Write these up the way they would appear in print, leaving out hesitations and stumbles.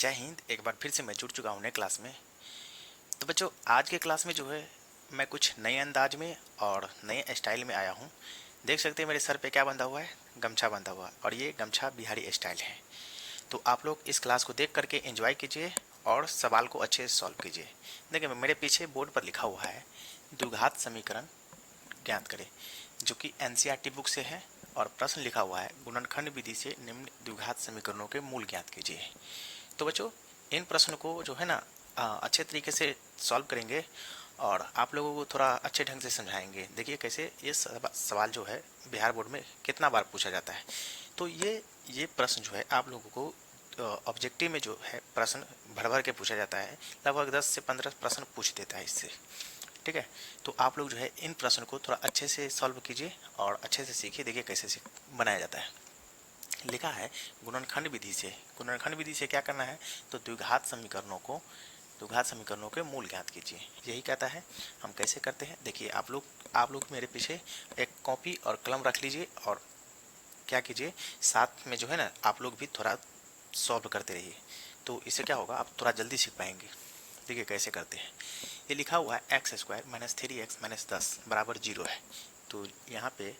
जय हिंद। एक बार फिर से मैं जुड़ चुका हूँ नए क्लास में। तो बच्चों, आज के क्लास में जो है मैं कुछ नए अंदाज में और नए स्टाइल में आया हूँ। देख सकते हैं मेरे सर पे क्या बंधा हुआ है, गमछा बंधा हुआ, और ये गमछा बिहारी स्टाइल है। तो आप लोग इस क्लास को देख करके एंजॉय कीजिए और सवाल को अच्छे से सॉल्व कीजिए। देखिए मेरे पीछे बोर्ड पर लिखा हुआ है द्विघात समीकरण ज्ञात करें, जो कि एनसीईआरटी बुक से है, और प्रश्न लिखा हुआ है गुणनखंड विधि से निम्न द्विघात समीकरणों के मूल ज्ञात कीजिए। तो बच्चों, इन प्रश्न को जो है ना अच्छे तरीके से सॉल्व करेंगे और आप लोगों को थोड़ा अच्छे ढंग से समझाएंगे। देखिए कैसे ये सवाल जो है बिहार बोर्ड में कितना बार पूछा जाता है। तो ये प्रश्न जो है आप लोगों को ऑब्जेक्टिव में जो है प्रश्न भर भर के पूछा जाता है। लगभग 10 से 15 प्रश्न पूछ देता है इससे। ठीक है, तो आप लोग जो है इन प्रश्न को थोड़ा अच्छे से सॉल्व कीजिए और अच्छे से सीखिए। देखिए कैसे बनाया जाता है। लिखा है गुणनखंड विधि से। गुणनखंड विधि से क्या करना है, तो द्विघात समीकरणों के मूल ज्ञात कीजिए। यही कहता है। हम कैसे करते हैं, देखिए आप लोग मेरे पीछे एक कॉपी और कलम रख लीजिए और क्या कीजिए, साथ में जो है ना आप लोग भी थोड़ा सॉल्व करते रहिए। तो इससे क्या होगा, आप थोड़ा जल्दी सीख पाएंगे। देखिए कैसे करते हैं। ये लिखा हुआ है x square minus 3x minus 10 बराबर 0 है। तो यहाँ पे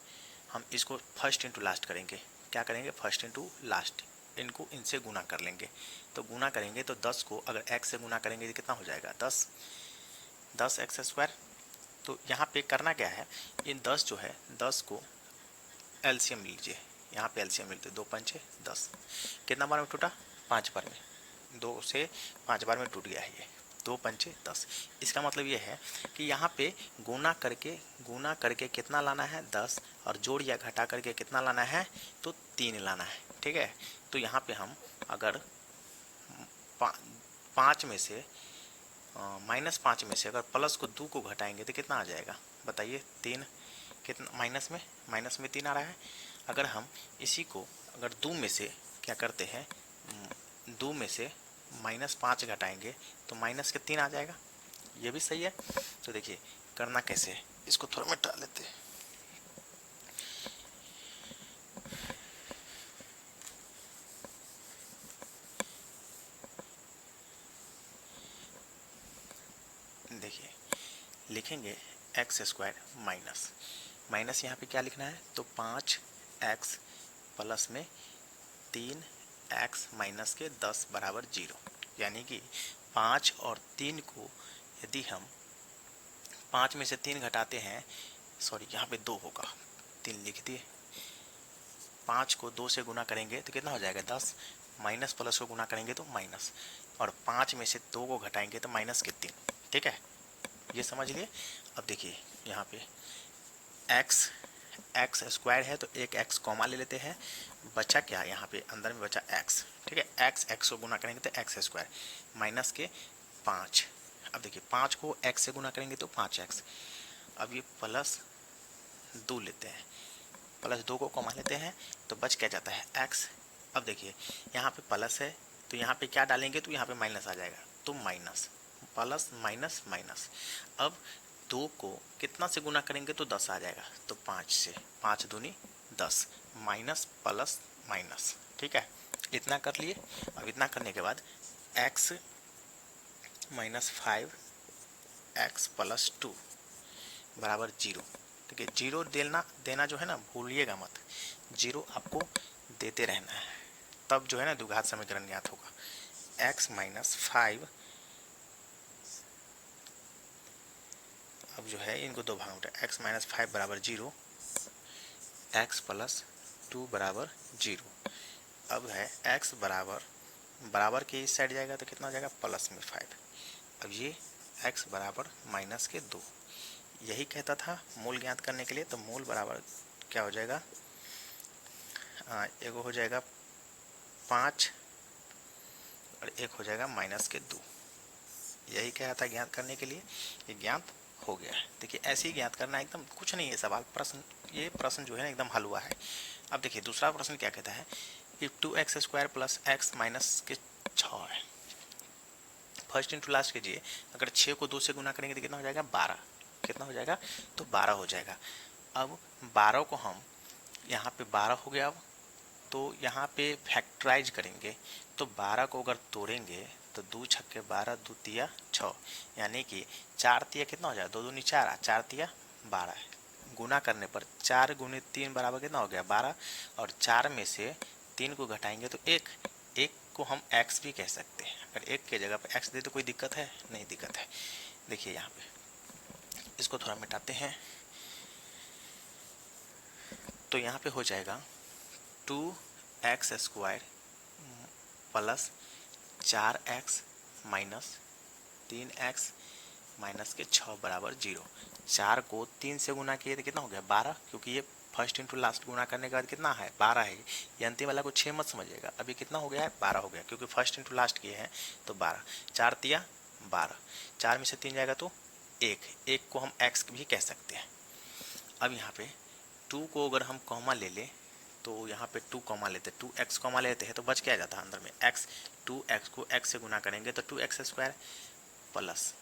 हम इसको फर्स्ट इंटू लास्ट करेंगे। क्या करेंगे, फर्स्ट इंटू लास्ट, इनको इनसे गुना कर लेंगे। तो गुना करेंगे तो 10 को अगर x से गुना करेंगे तो कितना हो जाएगा, 10 एक्स स्क्वायर। तो यहाँ पे करना क्या है, इन 10 जो है 10 को एलसीएम लीजिए। यहाँ पे एलसीएम मिलते 2 पंचे 10, कितना बार में टूटा, 5 बार में। 2 से 5 बार में टूट गया है ये, 2 पंचे 10। इसका मतलब ये है कि यहाँ पे गुना करके कितना लाना है, 10, और जोड़ या घटा करके कितना लाना है, तो 3 लाना है। ठीक है, तो यहाँ पे हम अगर 5 में से -5 में से अगर प्लस को 2 को घटाएंगे तो कितना आ जाएगा, बताइए, 3। कितना माइनस में 3 आ रहा है। अगर हम इसी को अगर 2 में से क्या करते हैं, 2 में से -5 घटाएंगे तो माइनस के 3 आ जाएगा। ये भी सही है। तो देखिए करना कैसे है, इसको थोड़ा मिटा लेते हैं। देखिए लिखेंगे एक्स स्क्वायर माइनस यहाँ पे क्या लिखना है, तो 5x प्लस में 3x माइनस के 10 बराबर 0। यानी कि 5 और 3 को यदि हम 5 में से 3 घटाते हैं, सॉरी यहाँ पे 2 होगा, 3 लिख दिए। 5 को 2 से गुना करेंगे तो कितना हो जाएगा, 10। माइनस प्लस को गुना करेंगे तो माइनस, और 5 में से 2 को घटाएंगे तो माइनस के 3। ठीक है, ये समझ लिए। अब देखिए यहाँ पे एक्स स्क्वायर है तो एक एक्स कॉमा ले लेते हैं। बचा क्या, यहाँ पे अंदर में बचा एक्स। ठीक है, एक्स को गुना करेंगे तो एक्स स्क्वायर माइनस के 5। अब देखिए 5 को एक्स से गुना करेंगे तो 5x। अब ये प्लस 2 लेते हैं, प्लस 2 को कॉमा लेते हैं तो बच क्या जाता है, एक्स। अब देखिए यहाँ पे प्लस है तो यहाँ पे क्या डालेंगे, तो यहाँ पे माइनस आ जाएगा, तो माइनस प्लस माइनस माइनस। अब 2 को कितना से गुना करेंगे तो 10 आ जाएगा, तो 5 से, 5 दूनी 10, माइनस प्लस माइनस। ठीक है, इतना कर लिए। अब इतना करने के बाद x माइनस 5x प्लस 2 बराबर 0। ठीक है, 0 देना जो है ना भूलिएगा मत, 0 आपको देते रहना है, तब जो है ना द्विघात समीकरण ज्ञात होगा। x माइनस 5, अब जो है इनको दो भाग में उठा, x माइनस 5 बराबर 0, x प्लस 2 बराबर 0। अब है x बराबर के इस साइड जाएगा तो कितना हो जाएगा, प्लस में 5। अब ये x बराबर माइनस के 2। यही कहता था मूल ज्ञात करने के लिए। तो मूल बराबर क्या हो जाएगा, एक हो जाएगा 5 और एक हो जाएगा माइनस के 2। यही कहा था ज्ञात करने के लिए, ये ज्ञात हो गया है। देखिए ऐसे ही ज्ञात करना, एकदम कुछ नहीं है सवाल, ये प्रश्न जो है ना एकदम हल हुआ है। अब देखिए दूसरा प्रश्न क्या कहता है कि 2x square plus x minus के 6 है। फर्स्ट इंटू लास्ट कीजिए। अगर 6 को 2 से गुना करेंगे तो कितना हो जाएगा, 12। कितना हो जाएगा, तो 12 हो जाएगा। अब 12 को हम यहाँ पे 12 हो गया। अब तो यहाँ पे फैक्टराइज करेंगे तो 12 को अगर तोड़ेंगे तो 2 छक्के 12, 2 तिया 6, यानी कि 4 तिया कितना हो जाएगा, 2 दूनी 4, 4 तिया 12 है। गुना करने पर 4 गुने 3 बराबर कितना हो गया 12, और 4 में से 3 को घटाएंगे तो 1, 1 को हम x भी कह सकते हैं। अगर 1 के जगह पर x दे तो कोई दिक्कत है, नहीं दिक्कत है। देखिए यहाँ पे इसको थोड़ा मिटाते हैं तो यहाँ पे हो जाएगा 2x square plus 4x minus 3x minus के 6 बराबर 0। 4 को 3 से गुना किए तो कितना हो गया 12, क्योंकि ये फर्स्ट इंटू लास्ट गुना करने के बाद कितना है 12 है। ये अंतिम वाला को 6 मत समझिएगा, अभी कितना हो गया है 12 हो गया, क्योंकि फर्स्ट इंटू लास्ट किए हैं तो 12, 4 तिया 12, 4 में से 3 जाएगा तो 1 को हम x भी कह सकते हैं। अब यहाँ पे 2 को अगर हम कॉमा ले लें तो यहाँ पे 2 कॉमा लेते, 2x कॉमा लेते हैं तो बच क्या जाता है अंदर में x, 2x को x से गुना करेंगे तो 2x स्क्वायर प्लस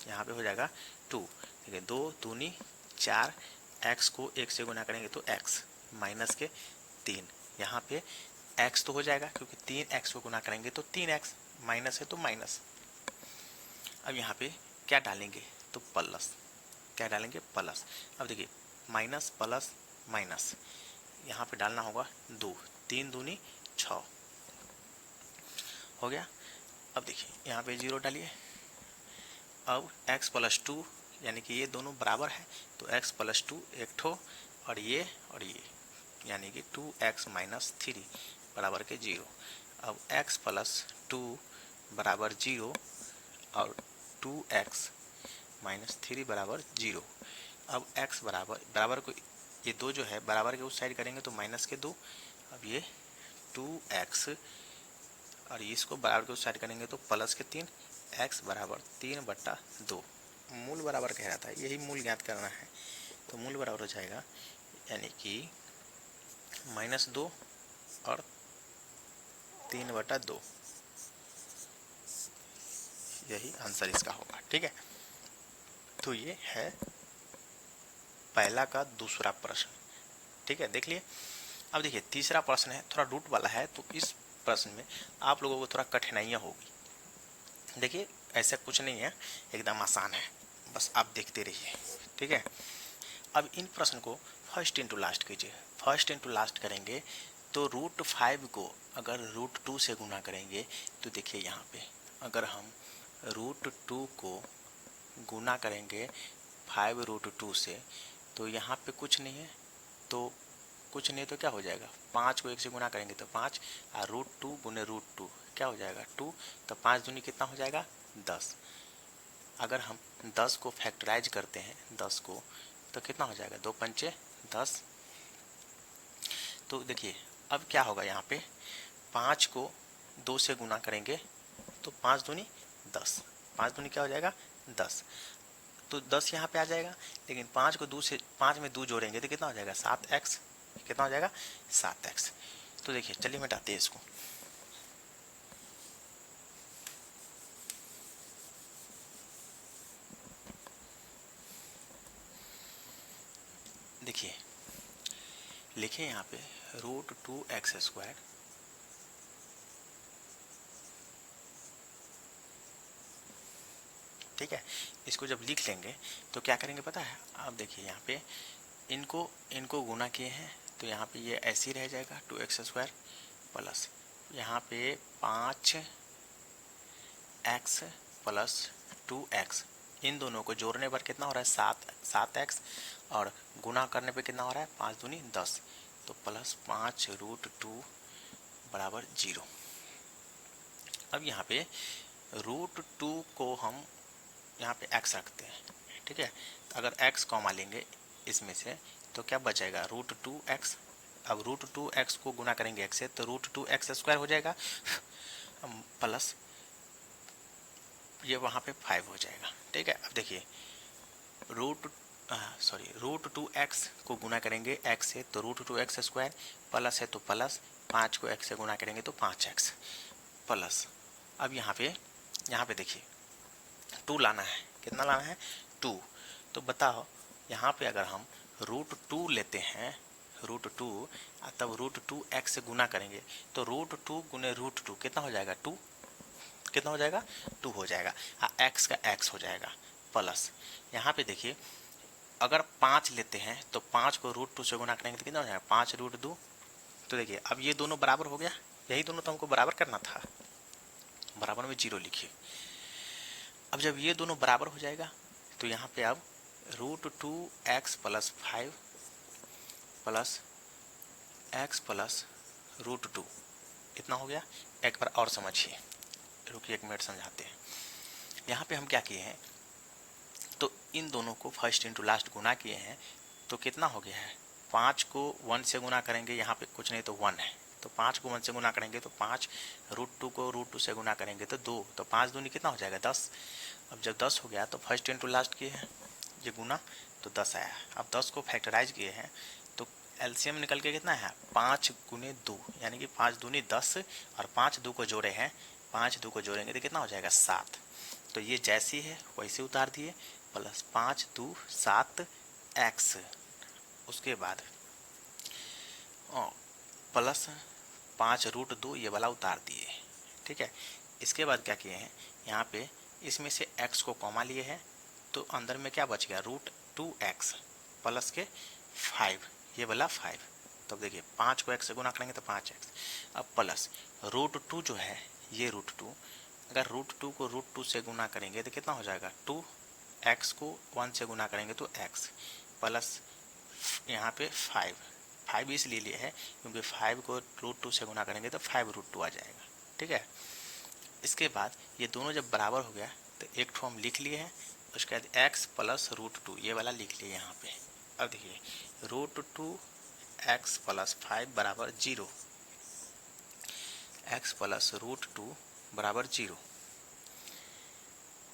यहाँ पे हो जाएगा 2, ठीक है 2 दूनी 4, x को 1 से गुना करेंगे तो x माइनस के 3, यहाँ पे x तो हो जाएगा क्योंकि 3x को गुना करेंगे तो 3x, माइनस है तो माइनस। अब यहाँ पे क्या डालेंगे तो प्लस, क्या डालेंगे प्लस। अब देखिए माइनस प्लस माइनस, यहाँ पे डालना होगा 2, 3 दूनी 6 हो गया। अब देखिए यहाँ पे 0 डालिए। अब x प्लस 2 यानी कि ये दोनों बराबर है तो x प्लस 2 एक ठो और ये यानी कि 2x माइनस 3 बराबर के 0। अब x प्लस 2 बराबर 0 और 2x माइनस 3 बराबर 0। अब x बराबर को ये 2 जो है बराबर के उस साइड करेंगे तो माइनस के 2। अब ये 2x और इसको बराबर के उस साइड करेंगे तो प्लस के 3, x बराबर 3/2। मूल बराबर कह रहा था, यही मूल ज्ञात करना है तो मूल बराबर हो जाएगा यानी कि -2 और 3/2, यही आंसर इसका होगा। ठीक है, तो ये है पहला का दूसरा प्रश्न। ठीक है, देख लिए। अब देखिए तीसरा प्रश्न है, थोड़ा रूट वाला है तो इस प्रश्न में आप लोगों को थोड़ा कठिनाइयाँ होगी। देखिए ऐसा कुछ नहीं है, एकदम आसान है, बस आप देखते रहिए। ठीक है, अब इन प्रश्न को फर्स्ट इंटू लास्ट कीजिए। फर्स्ट इंटू लास्ट करेंगे तो √5 को अगर √2 से गुना करेंगे तो देखिए यहाँ पे अगर हम √2 को गुना करेंगे 5√2 से तो यहाँ पे कुछ नहीं है, तो कुछ नहीं तो क्या हो जाएगा 5 को 1 से गुना करेंगे तो 5 और √2 गुने √2 क्या हो जाएगा 2, तो 5 दूनी कितना हो जाएगा 10। अगर हम 10 को फैक्टराइज करते हैं 10 को तो कितना हो जाएगा 2 पंचे 10। तो देखिए अब क्या होगा यहाँ पे 5 को 2 से गुना करेंगे तो 5 दूनी 10, 5 दूनी क्या हो जाएगा 10, तो 10 यहाँ पे आ जाएगा। लेकिन 5 को 2 से 5 में 2 जोड़ेंगे तो कितना हो जाएगा 7x, कितना हो जाएगा 7x। तो देखिए चलिए मिटाते हैं इसको। देखिए लिखें यहाँ पे √2x², ठीक है। इसको जब लिख लेंगे तो क्या करेंगे पता है, आप देखिए यहाँ पे इनको गुना किए हैं तो यहाँ पे ये ऐसे ही रह जाएगा 2x² प्लस यहाँ पे 5x प्लस 2x, इन दोनों को जोड़ने पर कितना हो रहा है 7x और गुना करने पे कितना हो रहा है 5 दूनी 10, तो प्लस 5√2 बराबर 0। अब यहाँ पे √2 को हम यहाँ पे x रखते हैं। ठीक है, तो अगर x कॉमा लेंगे इसमें से तो क्या बचेगा √2x। अब √2x को गुना करेंगे x से तो √2x² हो जाएगा प्लस ये वहाँ पे 5 हो जाएगा। ठीक है, अब देखिए √2x को गुना करेंगे x से तो √2x² प्लस है तो प्लस 5 को x से गुना करेंगे तो 5x प्लस। अब यहाँ पे देखिए 2 लाना है, कितना लाना है 2, तो बताओ यहाँ पे अगर हम √2 लेते हैं √2 तब √2 x से गुना करेंगे तो √2 गुने √2 कितना हो जाएगा 2, कितना हो जाएगा 2 हो जाएगा, x का x हो जाएगा प्लस यहाँ पे देखिए अगर 5 लेते हैं तो 5 को √2 से गुना करेंगे तो कितना हो जाएगा 5√2। तो देखिए अब ये दोनों बराबर हो गया, यही दोनों तो हमको बराबर करना था, बराबर में 0 लिखिए। अब जब ये दोनों बराबर हो जाएगा तो यहाँ पे अब √2x plus 5 plus x plus √2 इतना हो गया। एक बार और समझिए, रुकिए 1 मिनट समझाते हैं। यहाँ पे हम क्या किए हैं तो इन दोनों को फर्स्ट इंटू लास्ट गुना किए हैं तो कितना हो गया है 5 को 1 से गुना करेंगे, यहाँ पे कुछ नहीं तो 1 है, तो 5 को 1 से गुना करेंगे तो 5, √2 को √2 से गुना करेंगे तो 2, तो 5 दूनी कितना हो जाएगा 10। अब जब 10 हो गया तो फर्स्ट इंटू लास्ट किए हैं ये गुना तो 10 आया। अब 10 को फैक्टराइज किए हैं तो एलसीएम निकल के कितना है 5 गुने 2 यानी कि 5 दूनी 10 और 5 2 को जोड़े हैं, 5 2 को जोड़ेंगे तो कितना हो जाएगा 7। तो ये जैसी है वैसे उतार दिए प्लस 5 2 7 x, उसके बाद प्लस 5√2 ये वाला उतार दिए, ठीक है। इसके बाद क्या किए हैं यहाँ पे इसमें से x को कॉमा लिए हैं तो अंदर में क्या बच गया √2x प्लस के 5, ये वाला 5। तो देखिए 5 को x से गुना करेंगे तो 5x, अब प्लस √2 जो है ये √2, अगर √2 को √2 से गुना करेंगे तो कितना हो जाएगा 2, x को 1 से गुना करेंगे तो x प्लस यहाँ पे 5 इसलिए लिए है क्योंकि 5 को √2 से गुना करेंगे तो 5√2 आ जाएगा, ठीक है। इसके बाद ये दोनों जब बराबर हो गया तो एक ठो हम लिख लिए हैं, उसके बाद x प्लस √2 ये वाला लिख लिए यहाँ पे। अब देखिए √2x प्लस 5 बराबर 0, x प्लस √2 बराबर 0,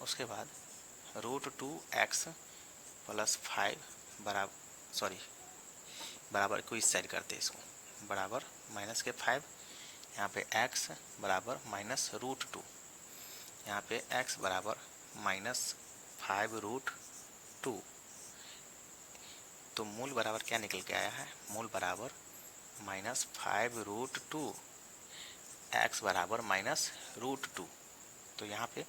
उसके बाद √2x प्लस 5 बराबर को इस साइड करते हैं इसको, बराबर माइनस के 5, यहाँ पे x बराबर माइनस √2, यहाँ पे x बराबर माइनस 5√2। तो मूल बराबर क्या निकल के आया है, मूल बराबर माइनस 5√2, x बराबर माइनस √2। तो यहाँ पे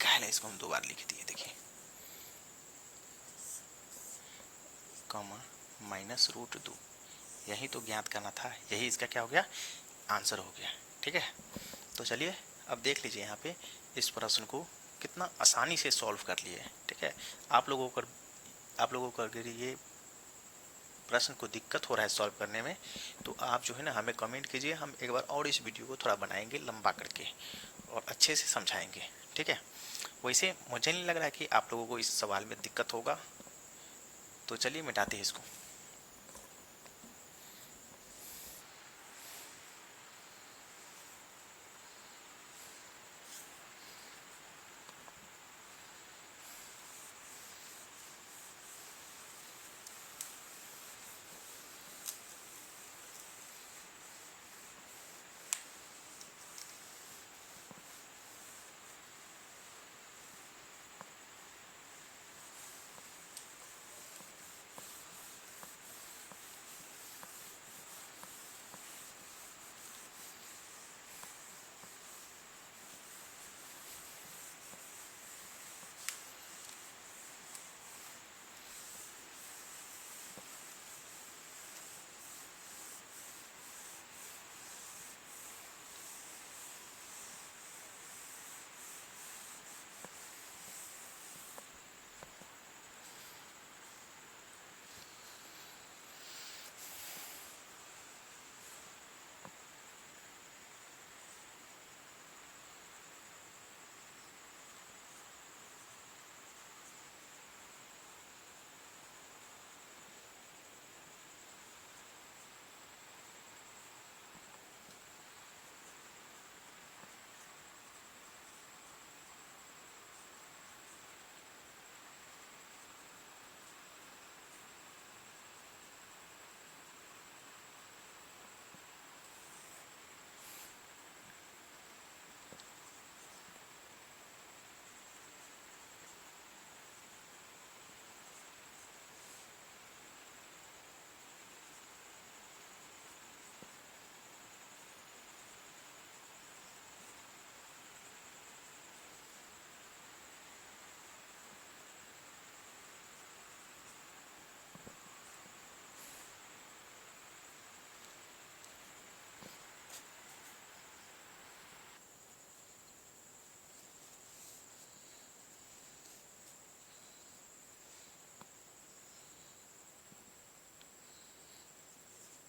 क्या इसको हम 2 बार लिख दिए, देखिए कॉमा माइनस √2, यही तो ज्ञात करना था, यही इसका क्या हो गया आंसर हो गया, ठीक है। तो चलिए अब देख लीजिए यहाँ पे इस प्रश्न को कितना आसानी से सॉल्व कर लिए, ठीक है। आप लोगों को अगर ये प्रश्न को दिक्कत हो रहा है सॉल्व करने में तो आप जो है ना हमें कमेंट कीजिए, हम एक बार और इस वीडियो को थोड़ा बनाएंगे लंबा करके और अच्छे से समझाएंगे, ठीक है। वैसे मुझे नहीं लग रहा है कि आप लोगों को इस सवाल में दिक्कत होगा, तो चलिए मिटाते हैं इसको।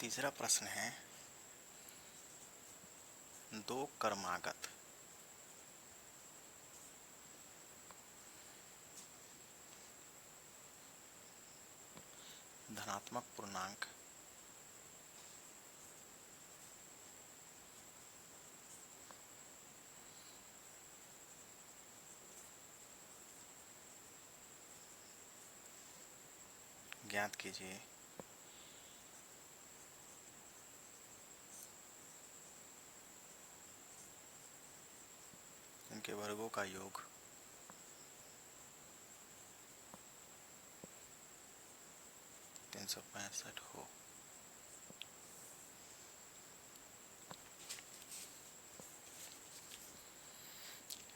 तीसरा प्रश्न है, दो क्रमागत धनात्मक पूर्णांक ज्ञात कीजिए इनके वर्गों का योग 365 हो।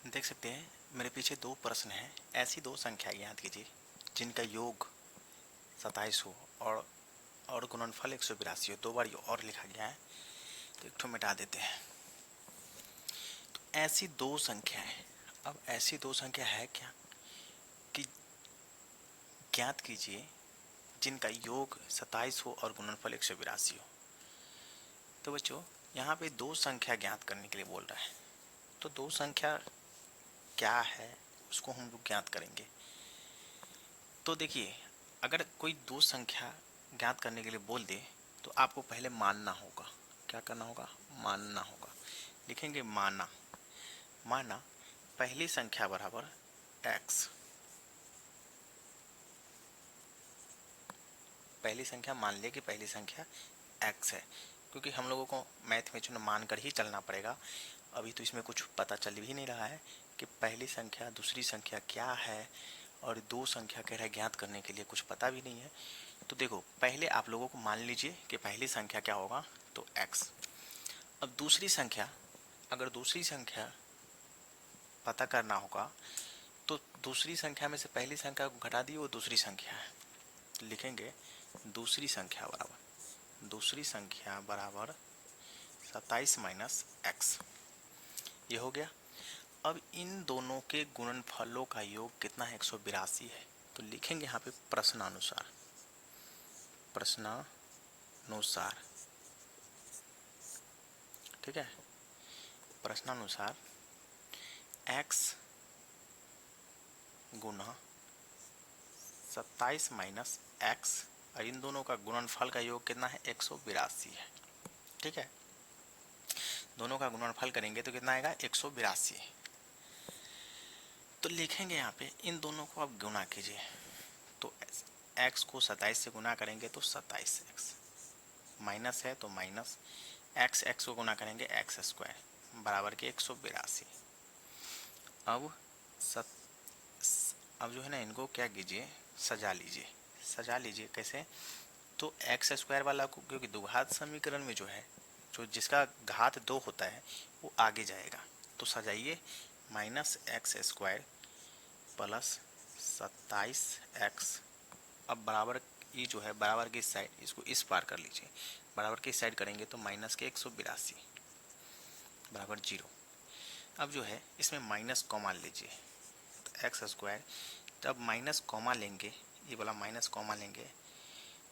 देख सकते हैं मेरे पीछे दो प्रश्न हैं। ऐसी दो संख्या ज्ञात कीजिए जिनका योग 27 हो और गुणनफल 182 हो। दो बार ये और लिखा गया है तो एक ठो मिटा देते हैं। तो ऐसी दो संख्या है। अब ऐसी दो संख्या है क्या कि ज्ञात कीजिए जिनका योग 27 हो और गुणनफल 182 हो। तो बच्चों यहाँ पे दो संख्या ज्ञात करने के लिए बोल रहा है। तो दो संख्या क्या है उसको हम लोग ज्ञात करेंगे। तो देखिए अगर कोई दो संख्या ज्ञात करने के लिए बोल दे तो आपको पहले मानना होगा। क्या करना होगा? मानना होगा। लिखेंगे माना। माना पहली संख्या बराबर x। पहली संख्या मान लिया कि पहली संख्या x है, क्योंकि हम लोगों को मैथ में चुना मान कर ही चलना पड़ेगा। अभी तो इसमें कुछ पता चल भी नहीं रहा है कि पहली संख्या दूसरी संख्या क्या है, और दो संख्या कह रहा है ज्ञात करने के लिए, कुछ पता भी नहीं है। तो देखो पहले आप लोगों को मान लीजिए कि पहली संख्या क्या होगा, तो x। अब दूसरी संख्या, अगर दूसरी संख्या पता करना होगा तो दूसरी संख्या में से पहली संख्या को घटा दिए, वो दूसरी संख्या है। तो लिखेंगे दूसरी संख्या बराबर 27 माइनस x। ये हो गया। अब इन दोनों के गुणनफलों का योग कितना है? 182 है। तो लिखेंगे यहाँ पे प्रश्नानुसार। ठीक है, प्रश्नानुसार x गुना 27 माइनस x, और इन दोनों का गुणनफल का योग कितना है? 182 है। ठीक है, दोनों का गुणनफल करेंगे तो कितना आएगा? 182। तो लिखेंगे यहाँ पे इन दोनों को आप गुणा कीजिए। तो x को 27 से गुणा करेंगे तो 27x, माइनस है तो माइनस x को गुणा करेंगे x स्क्वायर बराबर के 182। अब अब जो है ना, इनको क्या कीजिए, सजा लीजिए। कैसे? तो एक्स स्क्वायर वाला को, क्योंकि द्विघात समीकरण में जो है, जो जिसका घात 2 होता है वो आगे जाएगा। तो सजाइए, minus x square plus 27x। अब बराबर ये जो है, बराबर की साइड इसको इस पार कर लीजिए। बराबर की साइड करेंगे तो माइनस के 182 बराबर 0। अब जो है इसमें माइनस कॉमा लीजिए, तो एक्स स्क्वायर, जब माइनस कॉमा लेंगे, ये वाला माइनस कॉमा लेंगे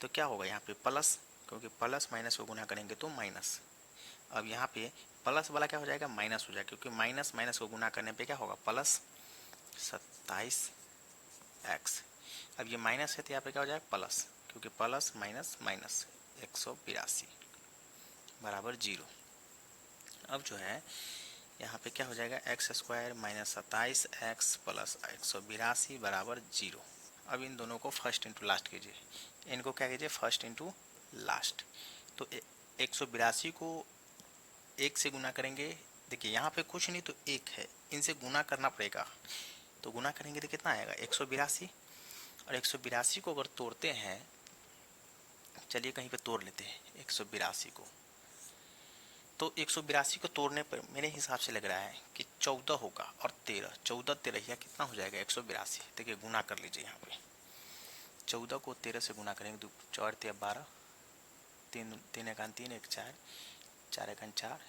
तो क्या होगा यहाँ पे? प्लस, क्योंकि प्लस माइनस को गुना करेंगे तो माइनस। अब यहाँ पे प्लस वाला क्या हो जाएगा? माइनस हो जाएगा, क्योंकि माइनस माइनस को गुना करने पे क्या होगा? Plus 27x। अब ये माइनस है तो यहाँ पे क्या हो जाएगा? प्लस, क्योंकि प्लस माइनस माइनस 182 बराबर 0। अब जो है यहाँ पे क्या हो जाएगा? X square minus 27x plus 182 बराबर 0। अब इन दोनों को फर्स्ट इंटू लास्ट कीजिए। इनको क्या कीजिए? First into last. तो 182 को 1 से गुना करेंगे। देखिए यहाँ पे कुछ नहीं तो 1 है, इनसे गुना करना पड़ेगा। तो गुना करेंगे तो कितना आएगा? 182। और 182 को अगर तोड़ते हैं, चलिए कहीं पे तोड़ लेते हैं 182 को। तो 182 को तोड़ने पर मेरे हिसाब से लग रहा है कि 14 होगा और 13, 14 13 या कितना हो जाएगा? 182। देखिए गुना कर लीजिए यहाँ पे, 14 को 13 से गुना करेंगे तो 4 13 12, 3 3 एकान 3 1 4, 4 एकान 4,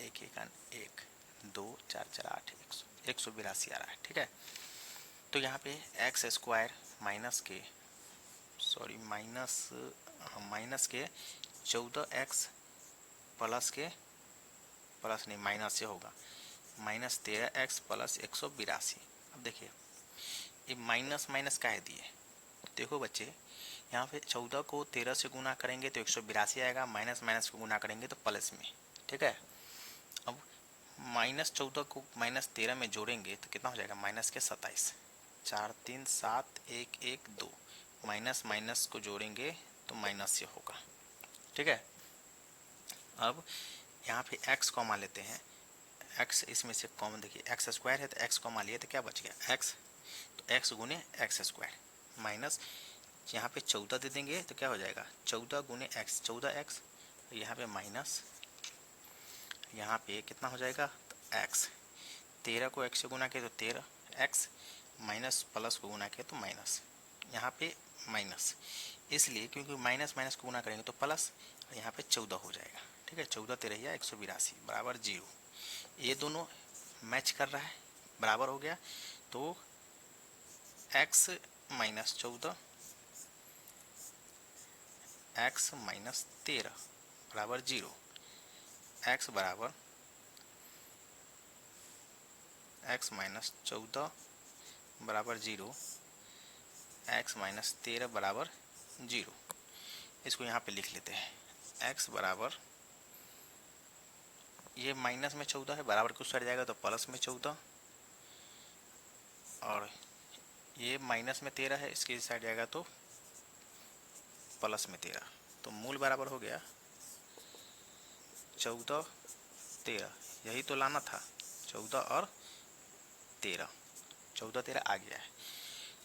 1 एकान 1, 2 4 4 8, 182 आ रहा है। ठीक है, तो यहाँ पे एक्स स्क्वायर माइनस के 14x प्लस के प्लस नहीं माइनस से होगा -13x प्लस 182। अब देखिए ये माइनस माइनस काहे दिए, देखो बच्चे यहाँ पे 14 को 13 से गुना करेंगे तो 182 आएगा, माइनस माइनस को गुना करेंगे तो प्लस में, ठीक है। अब -14 को -13 में जोड़ेंगे तो कितना हो जाएगा, माइनस के 27, 4 3 7 1 1 2, माइनस माइनस को जोड़ेंगे तो माइनस से होगा, ठीक है। अब यहाँ पे x कॉमा लेते हैं, x इसमें से कॉमन देखिए एक्स स्क्वायर है तो x कॉमा लिए तो क्या बच गया x, तो x गुने एक्स स्क्वायर माइनस यहाँ पे 14 दे देंगे तो क्या हो जाएगा 14 गुने x, 14x, यहाँ पे माइनस यहाँ पे कितना हो जाएगा तो x, 13 को x से गुना किया तो 13x माइनस प्लस को गुना किया तो माइनस, यहाँ पे माइनस इसलिए क्योंकि माइनस माइनस को गुना करेंगे तो प्लस, यहाँ पे 14 हो जाएगा, ठीक है। 14 13 182 बराबर 0, ये दोनों मैच कर रहा है, बराबर हो गया। तो x माइनस 14 x माइनस 13 बराबर 0, x बराबर x माइनस 14 बराबर 0, x माइनस 13 बराबर 0। इसको यहाँ पे लिख लेते हैं, x बराबर ये माइनस में 14 है, बराबर कुछ साइड जाएगा तो प्लस में 14, और ये माइनस में 13 है, इसके साइड जाएगा तो प्लस में 13, तो मूल बराबर हो गया 14 13, यही तो लाना था, 14 और 13, 14 13 आ गया है।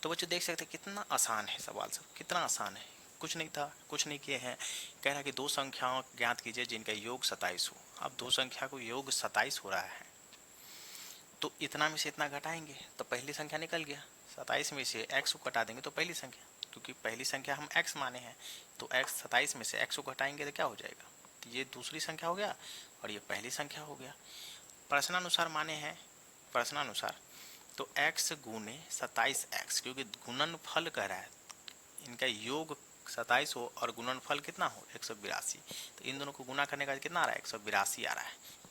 तो बच्चों देख सकते हैं कितना आसान है सवाल, सब कितना आसान है, कुछ नहीं था, कुछ नहीं किए हैं। कह रहा है कि दो संख्याओं ज्ञात कीजिए जिनका योग 27 हो। अब दो संख्या को योग 27 हो रहा है तो इतना में से इतना घटाएंगे तो पहली संख्या निकल गया, 27 में से x को घटा देंगे तो पहली संख्या, क्योंकि पहली संख्या हम x माने हैं तो x 27 में से x को घटाएंगे तो क्या हो जाएगा, तो ये दूसरी संख्या हो गया और ये पहली संख्या हो गया। प्रश्नानुसार माने हैं, प्रश्नानुसार तो x गुने 27x, क्योंकि गुणनफल कह रहा है, इनका योग 27 हो और गुणनफल कितना हो 182, तो इन दोनों को गुना करने का कितना आ रहा है 182 आ रहा है।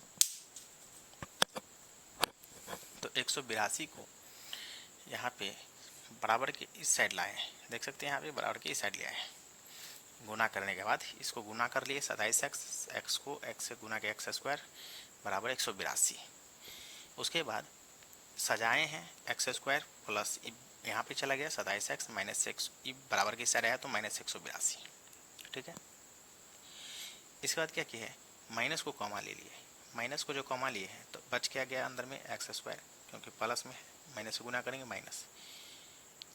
तो 182 को यहाँ पे बराबर के इस साइड लाए, देख सकते हैं यहाँ पे बराबर के इस साइड ले आए, गुना करने के बाद इसको गुना कर लिए 27x, x को x से गुना के एक्स स्क्वायर बराबर 182। उसके बाद सजाए हैं एक्स स्क्वायर प्लस यहाँ पे चला गया 27x माइनस एक्स बराबर के साइड आया तो माइनस 182, ठीक है। इसके बाद क्या किया है, माइनस को कॉमा ले लिए, माइनस को जो कॉमा लिए हैं तो बच क्या गया अंदर में एक्स स्क्वायर, क्योंकि प्लस में है, माइनस से गुना करेंगे माइनस,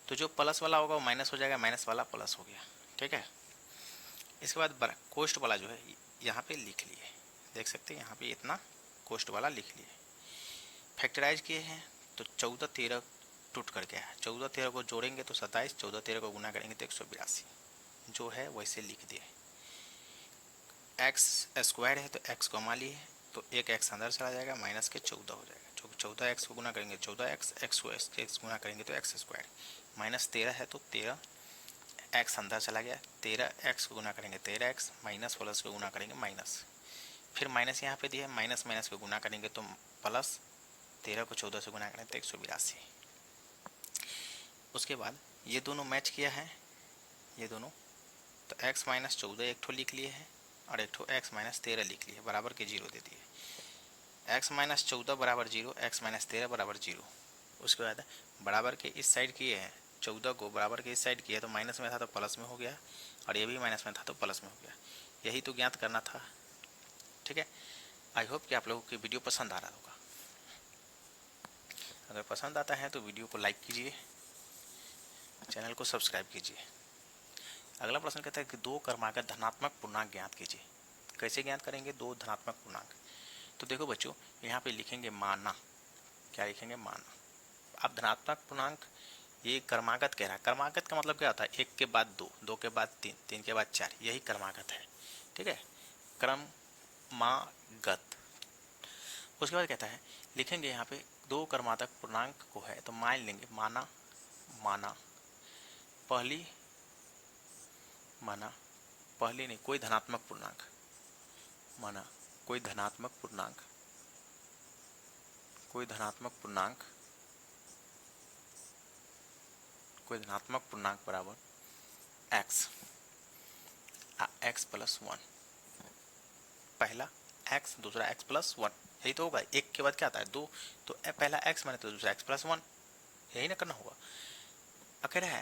तो जो प्लस वाला होगा वो माइनस हो जाएगा, माइनस वाला प्लस हो गया, ठीक है। इसके बाद कोष्ट वाला जो है यहाँ पे लिख लिए, देख सकते हैं यहाँ पे इतना कोष्ट वाला लिख लिए। फैक्टराइज किए हैं तो 14 13 टूट कर गया है, 14 13 को जोड़ेंगे तो 27, 14 13 को गुना करेंगे तो 182, जो है वैसे लिख दिए। एक्स स्क्वायर है तो एक्स कमा लिए है तो एक एक्स अंदर चला जाएगा, माइनस के 14 हो जाएगा, जो 14 एक्स को गुना करेंगे 14 एक्स, एक्स को एक्स गुना करेंगे तो एक्स स्क्वायर, माइनस 13 है तो 13 एक्स अंदर चला गया, 13 एक्स को गुना करेंगे 13 एक्स, माइनस प्लस को गुना करेंगे माइनस, फिर माइनस यहाँ पे दिया है, माइनस माइनस को गुना करेंगे तो प्लस, 13 को 14 से गुना करें तो 182। उसके बाद ये दोनों मैच किया है, ये दोनों, तो x माइनस 14 एक ठो लिख लिए हैं और एक ठो x माइनस 13 लिख लिए, बराबर के 0 दे दिए। x माइनस 14 बराबर 0, x माइनस 13 बराबर 0। उसके बाद बराबर के इस साइड किए हैं, 14 को बराबर के इस साइड किया तो माइनस में था तो प्लस में हो गया, और ये भी माइनस में था तो प्लस में हो गया, यही तो ज्ञात करना था, ठीक है। आई होप कि आप लोगों की वीडियो पसंद आ रहा होगा, अगर पसंद आता है तो वीडियो को लाइक कीजिए, चैनल को सब्सक्राइब कीजिए। अगला प्रश्न कहता है कि दो क्रमागत धनात्मक पूर्णांक ज्ञात कीजिए। कैसे ज्ञात करेंगे दो धनात्मक पूर्णांक, तो देखो बच्चों यहाँ पे लिखेंगे माना, क्या लिखेंगे माना। अब धनात्मक पूर्णांक ये क्रमागत कह रहा है, क्रमागत का मतलब क्या होता है, एक के बाद दो, दो के बाद तीन, तीन के बाद चार, यही क्रमागत है, ठीक है, क्रमागत। उसके बाद कहता है लिखेंगे यहाँ पे दो क्रमागत पूर्णांक को है तो मान लेंगे माना, माना पहली, माना पहले नहीं, कोई धनात्मक पूर्णांक माना, कोई धनात्मक पूर्णांक, कोई धनात्मक पूर्णांक, कोई धनात्मक पूर्णांक बराबर x, x प्लस वन, पहला x दूसरा x प्लस वन, यही तो होगा। एक के बाद क्या आता है? दो, तो पहला x माने तो दूसरा x प्लस वन, यही ना करना होगा। अब कह रहा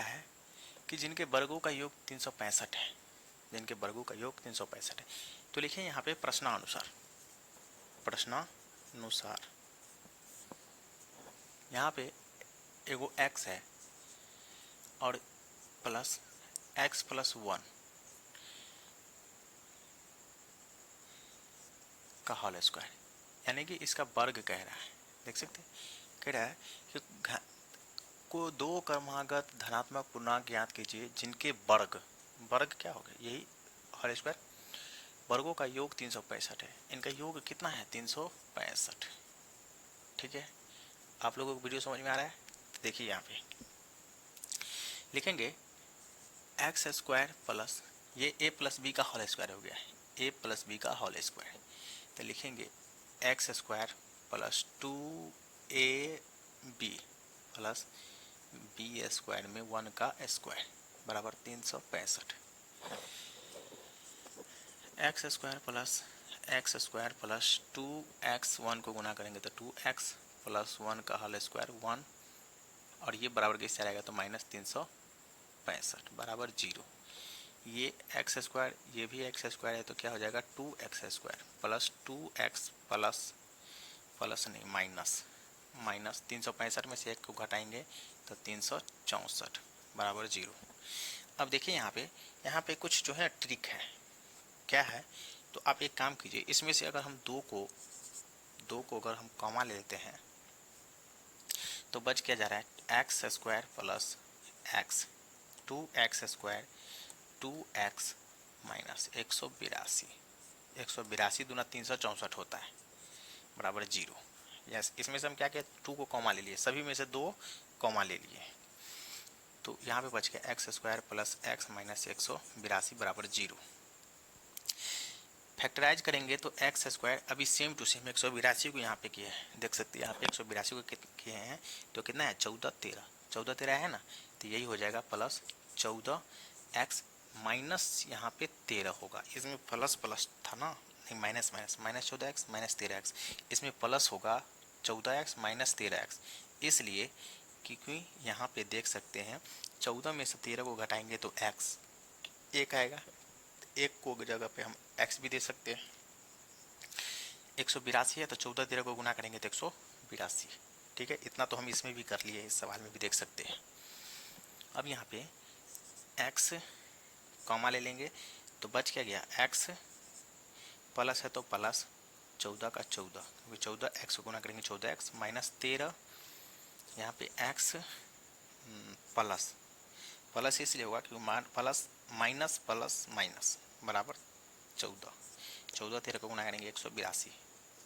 है कि जिनके वर्गों का योग 365 है, जिनके वर्गों का योग 365 है, तो लिखिए यहाँ पे प्रश्नानुसार, प्रश्नानुसार यहाँ पे एगो x है और प्लस x प्लस वन का होल स्क्वायर, यानी कि इसका वर्ग कह रहा है। देख सकते हैं, कह रहा है कि को दो क्रमागत धनात्मक पूर्णांक ज्ञात कीजिए जिनके वर्ग, वर्ग क्या होगा? यही होल स्क्वायर, वर्गों का योग 365 है, इनका योग कितना है? 365। ठीक है, आप लोगों को वीडियो समझ में आ रहा है? तो देखिए यहाँ पे लिखेंगे एक्स स्क्वायर प्लस, ये ए प्लस बी का होल स्क्वायर हो गया है, ए प्लस बी का होल स्क्वायर, तो लिखेंगे x square plus 2ab plus b square में 1 का स्क्वायर बराबर 365। एक्स स्क्वायर प्लस 2x, 1 को गुना करेंगे तो 2x प्लस 1 का होल स्क्वायर 1, और ये बराबर किससे आएगा? तो माइनस 365 बराबर 0। ये एक्स स्क्वायर, ये भी एक्स स्क्वायर है, तो क्या हो जाएगा? 2x square plus 2x plus नहीं माइनस 365 में से एक को घटाएंगे तो 364 बराबर 0। अब देखिए यहाँ पे कुछ जो है ट्रिक है, क्या है? तो आप एक काम कीजिए, इसमें से अगर हम दो को अगर हम कॉमा ले लेते हैं तो बच क्या जा रहा है? X square plus x, 2x square 2x minus 182, 182 दूना 364 होता है बराबर 0। यस, इसमें से हम क्या किया? 2 को कॉमा ले लिए, सभी में से 2 कॉमा ले लिए, तो यहाँ पे बच गया x square plus x minus 182 बराबर 0। फैक्टराइज करेंगे तो एक्स स्क्वायर, अभी सेम टू सेम 182 को यहाँ पे किया है, देख सकते हैं यहाँ पे 182 को किए हैं, तो कितना है? 14 है ना, तो यही हो जाएगा प्लस 14x माइनस यहाँ पे 13 होगा, इसमें प्लस था ना, नहीं माइनस 14x माइनस 13x, इसमें प्लस होगा 14x माइनस 13x, इसलिए क्योंकि यहाँ पे देख सकते हैं 14 में से 13 को घटाएंगे तो x एक आएगा, एक को जगह पे हम x भी दे सकते हैं। 182 है तो 14 13 को गुना करेंगे तो 182। ठीक है, इतना तो हम इसमें भी कर लिए, इस सवाल में भी देख सकते हैं। अब यहाँ पे x कॉमा ले लेंगे तो बच क्या गया? x प्लस है तो प्लस 14 का 14, क्योंकि 14x को गुना करेंगे 14x माइनस 13, यहाँ पे x प्लस इसलिए होगा क्योंकि प्लस माइनस बराबर 14 13 को गुना करेंगे 182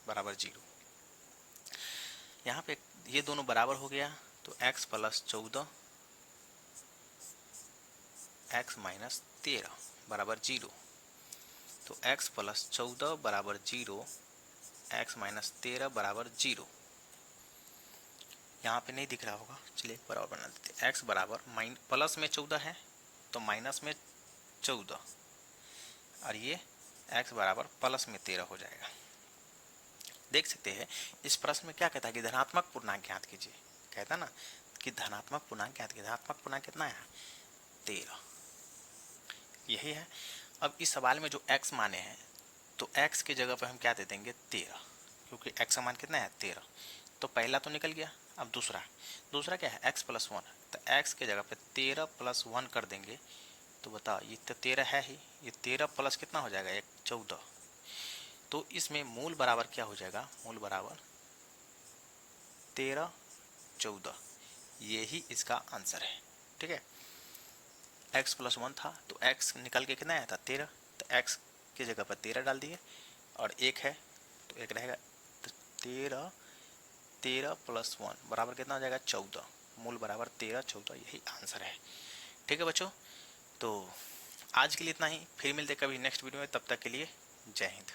बराबर 0। यहाँ पे ये दोनों बराबर हो गया तो x प्लस 14 x माइनस 13 बराबर 0, तो x प्लस 14 बराबर 0, x माइनस 13 बराबर 0। यहाँ पे नहीं दिख रहा होगा, चलिए एक बराबर बना देते हैं। x बराबर प्लस में 14 है तो माइनस में 14, और ये x बराबर प्लस में 13 हो जाएगा। देख सकते हैं इस प्रश्न में क्या कहता है कि धनात्मक पूर्णांक ज्ञात कीजिए, कहता है ना कि धनात्मक पूर्णांक ज्ञात कीजिए। धनात्मक पूर्णांक कितना है? 13, यही है। अब इस सवाल में जो x माने हैं तो x की जगह पर हम क्या दे देंगे? 13, क्योंकि x का मान कितना है? 13, तो पहला तो निकल गया। अब दूसरा क्या है? x प्लस 1, तो x की जगह पे 13 प्लस 1 कर देंगे तो बताओ, ये तो 13 है ही, ये 13 प्लस कितना हो जाएगा? 14, तो इसमें मूल बराबर क्या हो जाएगा? मूल बराबर 13 14, ये ही इसका आंसर है। ठीक है, x + 1 था तो x निकल के कितना आया था 13, तो x की जगह पर 13 डाल दिए, और 1 है तो 1 रहेगा, तो 13 + 1 बराबर कितना हो जाएगा 14, मूल बराबर 13 14, यही आंसर है। ठीक है बच्चों, तो आज के लिए इतना ही, फिर मिलते कभी नेक्स्ट वीडियो में, तब तक के लिए जय हिंद।